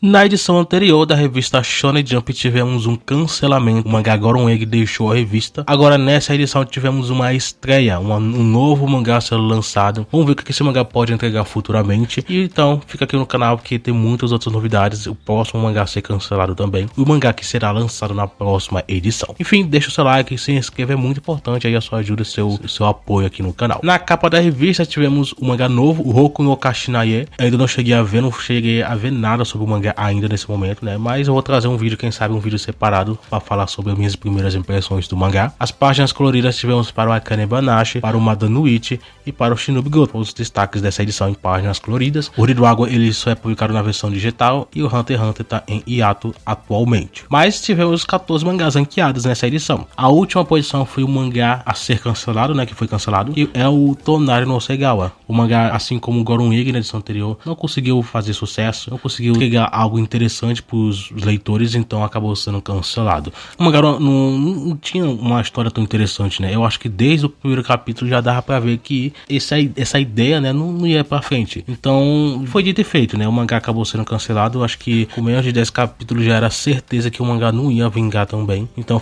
Na edição anterior da revista Shonen Jump tivemos um cancelamento, o mangá Goron Egg deixou a revista. Agora nessa edição tivemos uma estreia, um novo mangá sendo lançado. Vamos ver o que esse mangá pode entregar futuramente. E então fica aqui no canal porque tem muitas outras novidades. O próximo mangá ser cancelado também, o mangá que será lançado na próxima edição. Enfim, deixa o seu like, se inscreva, é muito importante aí a sua ajuda e seu apoio aqui no canal. Na capa da revista tivemos um mangá novo, o Hoku no Kashinaye. Ainda não cheguei a ver nada sobre o mangá ainda nesse momento, né? Mas eu vou trazer um vídeo, quem sabe um vídeo separado para falar sobre as minhas primeiras impressões do mangá. As páginas coloridas tivemos para o Akane Banashi, para o Madanuichi e para o Shinobi Goto. Os destaques dessa edição em páginas coloridas. O Uri Água ele só é publicado na versão digital e o Hunter x Hunter tá em hiato atualmente. Mas tivemos 14 mangás ranqueados nessa edição. A última posição foi o mangá a ser cancelado, né? Que foi cancelado, e é o Tonari no Segawa. O mangá, assim como o Goron Egg na edição anterior, não conseguiu fazer sucesso, não conseguiu pegar algo interessante para os leitores, então acabou sendo cancelado. O mangá não tinha uma história tão interessante, né? Eu acho que desde o primeiro capítulo já dava para ver que essa ideia, né, não ia para frente. Então foi dito e feito, né? O mangá acabou sendo cancelado. Eu acho que com menos de 10 capítulos já era certeza que o mangá não ia vingar tão bem. Então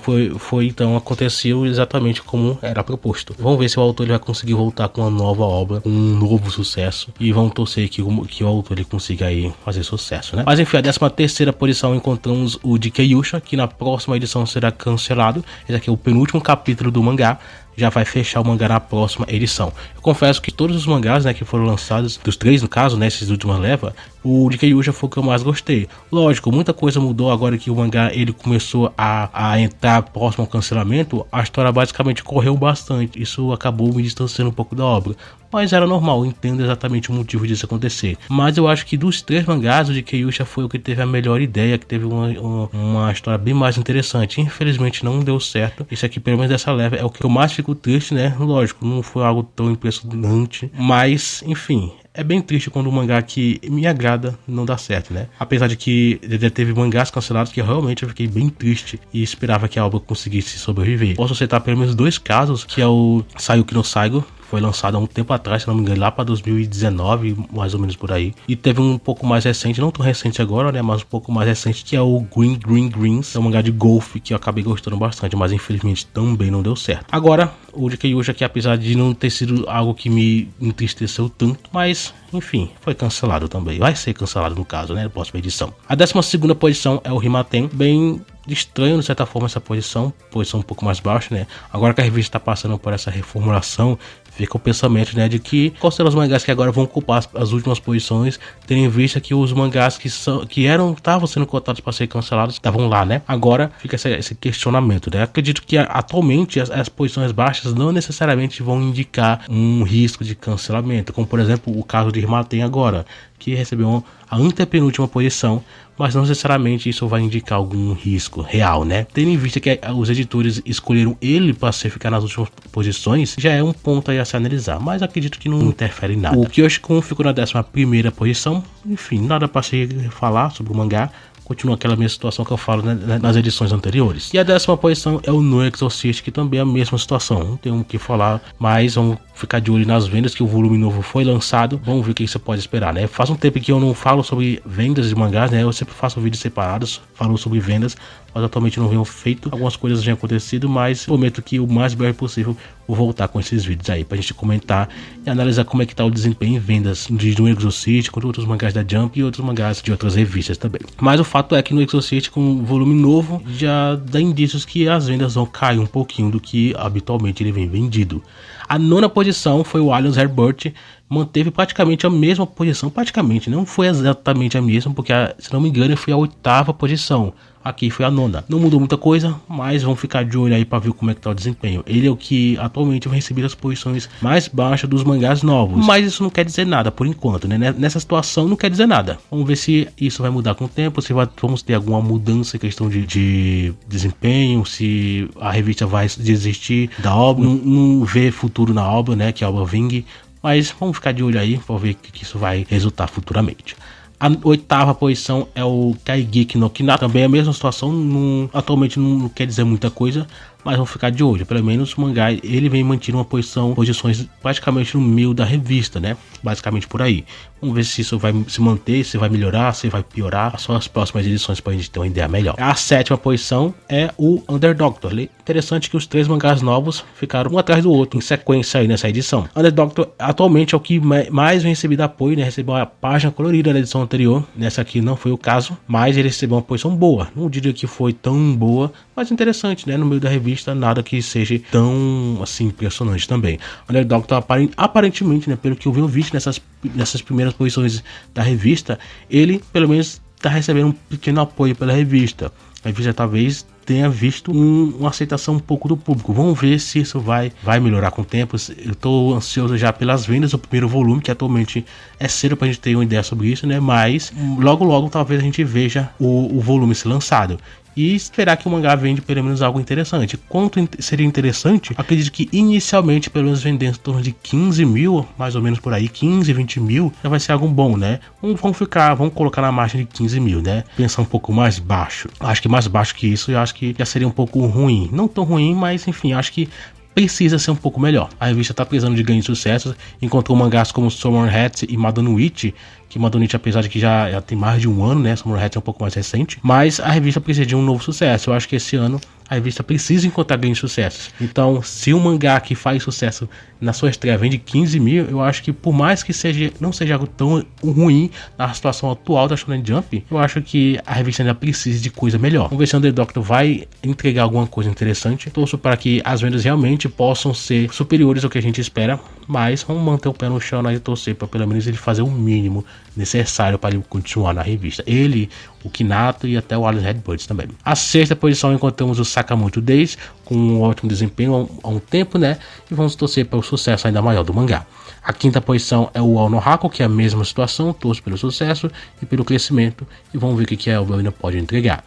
então aconteceu exatamente como era proposto. Vamos ver se o autor ele vai conseguir voltar com uma nova obra, com um novo sucesso, e vamos torcer que o autor ele consiga aí fazer sucesso, né? Mas enfim, a 13ª posição encontramos o de Keyusha, que na próxima edição será cancelado. Esse aqui é o penúltimo capítulo do mangá. Já vai fechar o mangá na próxima edição. Eu confesso que todos os mangás, né, que foram lançados, dos 3 no caso, né, esses últimos leva, o de Keyusha foi o que eu mais gostei. Lógico, muita coisa mudou agora que o mangá ele começou a entrar próximo ao cancelamento. A história basicamente correu bastante. Isso acabou me distanciando um pouco da obra. Mas era normal, eu entendo exatamente o motivo disso acontecer. Mas eu acho que dos 3 mangás, o de Keyusha foi o que teve a melhor ideia, que teve uma história bem mais interessante. Infelizmente não deu certo. Esse aqui, pelo menos dessa leva, é o que eu mais fico triste, né? Lógico, não foi algo tão impressionante. Mas, enfim, é bem triste quando um mangá que me agrada não dá certo, né? Apesar de que já teve mangás cancelados que realmente eu fiquei bem triste e esperava que a obra conseguisse sobreviver. Posso citar pelo menos 2 casos, que é o Sayuki no Saigo. Foi lançado há um tempo atrás, se não me engano, lá para 2019, mais ou menos por aí. E teve um pouco mais recente, não tão recente agora, né? Mas um pouco mais recente, que é o Green Greens. É um mangá de golfe que eu acabei gostando bastante, mas infelizmente também não deu certo. Agora, o de Keyusha, que apesar de não ter sido algo que me entristeceu tanto, mas enfim, foi cancelado também. Vai ser cancelado no caso, né? Na próxima edição. A 12ª posição é o Rimaten, bem estranho de certa forma essa posição um pouco mais baixa, né? Agora que a revista está passando por essa reformulação, fica o pensamento, né, de que quais serão os mangás que agora vão ocupar as últimas posições, tendo em vista que os mangás que estavam sendo cotados para ser cancelados estavam lá, né? Agora fica esse questionamento, né? Acredito que atualmente as posições baixas não necessariamente vão indicar um risco de cancelamento, como por exemplo o caso de Rimaten agora, que recebeu a antepenúltima posição, mas não necessariamente isso vai indicar algum risco real, né? Tendo em vista que os editores escolheram ele para ficar nas últimas posições, já é um ponto aí a se analisar, mas acredito que não interfere em nada. O Kyoshi-kun ficou na 11ª posição, enfim, nada para se falar sobre o mangá. Continua aquela mesma situação que eu falo, né, nas edições anteriores. E a 10ª posição é o No Exorcist, que também é a mesma situação. Não tem o que falar, mas vamos ficar de olho nas vendas, que o volume novo foi lançado. Vamos ver o que você pode esperar, né? Faz um tempo que eu não falo sobre vendas de mangás, né? Eu sempre faço vídeos separados, falo sobre vendas, mas atualmente não venho feito. Algumas coisas já acontecido, mas prometo que o mais breve possível vou voltar com esses vídeos aí pra gente comentar e analisar como é que tá o desempenho em vendas de No Exorcist, com outros mangás da Jump e outros mangás de outras revistas também. Mas o fato é que no Exorcist, com volume novo, já dá indícios que as vendas vão cair um pouquinho do que habitualmente ele vem vendido. A 9ª posição foi o Alliance Herbert, manteve praticamente a mesma posição, praticamente, não foi exatamente a mesma, porque se não me engano foi a 8ª posição. Aqui foi a 9ª. Não mudou muita coisa, mas vamos ficar de olho aí para ver como é que tá o desempenho. Ele é o que atualmente vai receber as posições mais baixas dos mangás novos. Mas isso não quer dizer nada por enquanto, né? Nessa situação não quer dizer nada. Vamos ver se isso vai mudar com o tempo, se vamos ter alguma mudança em questão de desempenho, se a revista vai desistir da obra, não vê futuro na obra, né? Que a obra vingue. Mas vamos ficar de olho aí para ver o que isso vai resultar futuramente. A 8ª posição é o Kaigeki no Kina, também é a mesma situação, atualmente não quer dizer muita coisa, mas vamos ficar de olho. Pelo menos o mangá, ele vem mantendo uma posições praticamente no meio da revista, né? Basicamente por aí. Vamos ver se isso vai se manter, se vai melhorar, se vai piorar. São as próximas edições pra gente ter uma ideia melhor. A 7ª posição é o Underdoctor. Interessante que os 3 mangás novos ficaram um atrás do outro, em sequência aí nessa edição. Underdoctor atualmente é o que mais vem recebido apoio, né? Recebeu a página colorida na edição anterior. Nessa aqui não foi o caso, mas ele recebeu uma posição boa. Não diria que foi tão boa, mas interessante, né? No meio da revista, nada que seja tão, assim, impressionante também. Underdoctor, aparentemente, né? Pelo que eu vi visto nessas primeiras posições da revista, ele, pelo menos, está recebendo um pequeno apoio pela revista. A revista talvez tenha visto uma aceitação um pouco do público. Vamos ver se isso vai melhorar com o tempo. Eu estou ansioso já pelas vendas do primeiro volume, que atualmente é cedo para a gente ter uma ideia sobre isso, né? Mas logo talvez a gente veja o volume ser lançado. E esperar que o mangá vende pelo menos algo interessante. Quanto seria interessante? Acredito que inicialmente pelo menos vendendo em torno de 15 mil, mais ou menos por aí, 15, 20 mil, já vai ser algo bom, né? Vamos colocar na margem de 15 mil, né? Pensar um pouco mais baixo. Acho que mais baixo que isso, eu acho que já seria um pouco ruim. Não tão ruim, mas enfim, acho que precisa ser um pouco melhor. A revista está precisando de ganhos sucessos. Encontrou mangás como Summer Hat e Madonna Witch, que Madonna Witch, apesar de que já tem mais de um ano, né? Summer Hat é um pouco mais recente, mas a revista precisa de um novo sucesso. Eu acho que esse ano a revista precisa encontrar grandes sucessos. Então, se um mangá que faz sucesso na sua estreia vende 15 mil, eu acho que por mais que não seja algo tão ruim na situação atual da Shonen Jump, eu acho que a revista ainda precisa de coisa melhor. Vamos ver se o Underdoctor vai entregar alguma coisa interessante. Torço para que as vendas realmente possam ser superiores ao que a gente espera, mas vamos manter o pé no chão e torcer para pelo menos ele fazer o mínimo necessário para ele continuar na revista. Ele, o Kinato e até o Alice Redbirds também. A 6ª posição encontramos o Sakamoto Days, com um ótimo desempenho há um tempo, né? E vamos torcer para o sucesso ainda maior do mangá. A 5ª posição é o Ono Hako, que é a mesma situação, torço pelo sucesso e pelo crescimento, e vamos ver o que a Elba ainda pode entregar.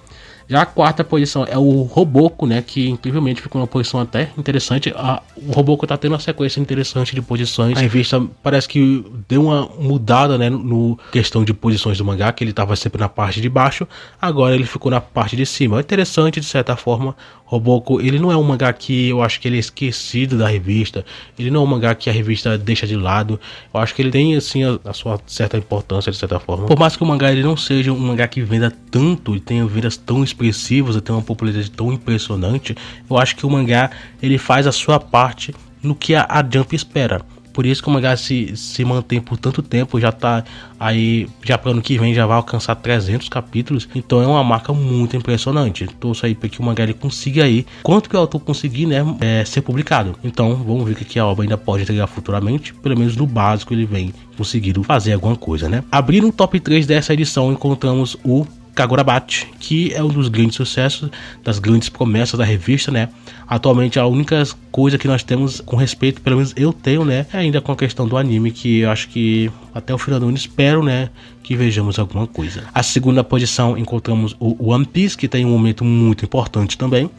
Já a 4ª posição é o Roboco, né, que incrivelmente ficou numa posição até interessante. O Roboco tá tendo uma sequência interessante de posições. A revista parece que deu uma mudada, né, no questão de posições do mangá, que ele tava sempre na parte de baixo, agora ele ficou na parte de cima. É interessante de certa forma. Roboco, ele não é um mangá que eu acho que ele é esquecido da revista, ele não é um mangá que a revista deixa de lado. Eu acho que ele tem assim a sua certa importância de certa forma. Por mais que o mangá ele não seja um mangá que venda tanto e tenha vendas tão expressivas e tenha uma popularidade tão impressionante, eu acho que o mangá ele faz a sua parte no que a Jump espera. Por isso que o mangá se mantém por tanto tempo, já tá aí, já para o ano que vem já vai alcançar 300 capítulos, então é uma marca muito impressionante. Torço aí para que o mangá ele consiga aí, quanto que o autor conseguir, né, ser publicado. Então vamos ver o que a obra ainda pode entregar futuramente, pelo menos no básico ele vem conseguindo fazer alguma coisa, né. Abrindo o top 3 dessa edição, encontramos o Kagurabat, que é um dos grandes sucessos, das grandes promessas da revista, né? Atualmente a única coisa que nós temos com respeito, pelo menos eu tenho, né, é ainda com a questão do anime, que eu acho que até o final do ano espero, né, que vejamos alguma coisa. A 2ª posição encontramos o One Piece, que tem um momento muito importante também,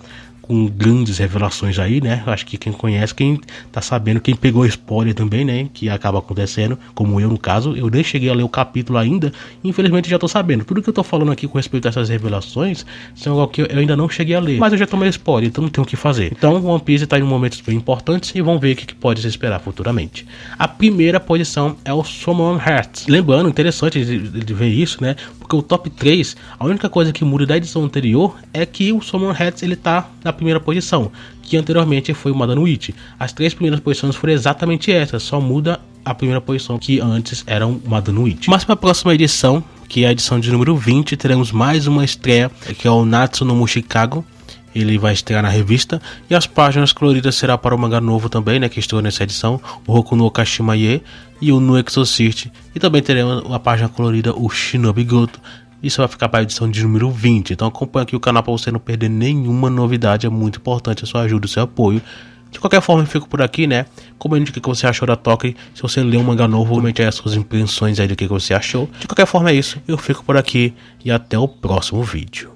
com grandes revelações aí, né? Acho que quem conhece, quem tá sabendo, quem pegou spoiler também, né? Que acaba acontecendo, como eu no caso. Eu nem cheguei a ler o capítulo ainda, infelizmente já tô sabendo. Tudo que eu tô falando aqui com respeito a essas revelações são algo que eu ainda não cheguei a ler, mas eu já tomei spoiler, então não tenho o que fazer. Então One Piece tá em momentos bem importantes e vamos ver o que pode se esperar futuramente. A 1ª posição é o Summon Hearts. Lembrando, interessante de ver isso, né? Porque o top 3, a única coisa que muda da edição anterior é que o Summon Hearts ele tá na 1ª posição, que anteriormente foi o Madonna Witch. As 3 primeiras posições foram exatamente essas, só muda a 1ª posição, que antes era o Madonna Witch. Mas para a próxima edição, que é a edição de número 20, teremos mais uma estreia, que é o Natsu no Mushikago. Ele vai estrear na revista, e as páginas coloridas será para o mangá novo também, né, que estreou nessa edição, o Hoku no Kashimaye e o No Exorcist. E também teremos a página colorida, o Shinobi Goto. Isso vai ficar para a edição de número 20. Então acompanha aqui o canal para você não perder nenhuma novidade. É muito importante a sua ajuda, o seu apoio. De qualquer forma, eu fico por aqui, né? Comente o que você achou da Toque. Se você leu um mangá novo, comente aí as suas impressões aí do que você achou. De qualquer forma é isso. Eu fico por aqui e até o próximo vídeo.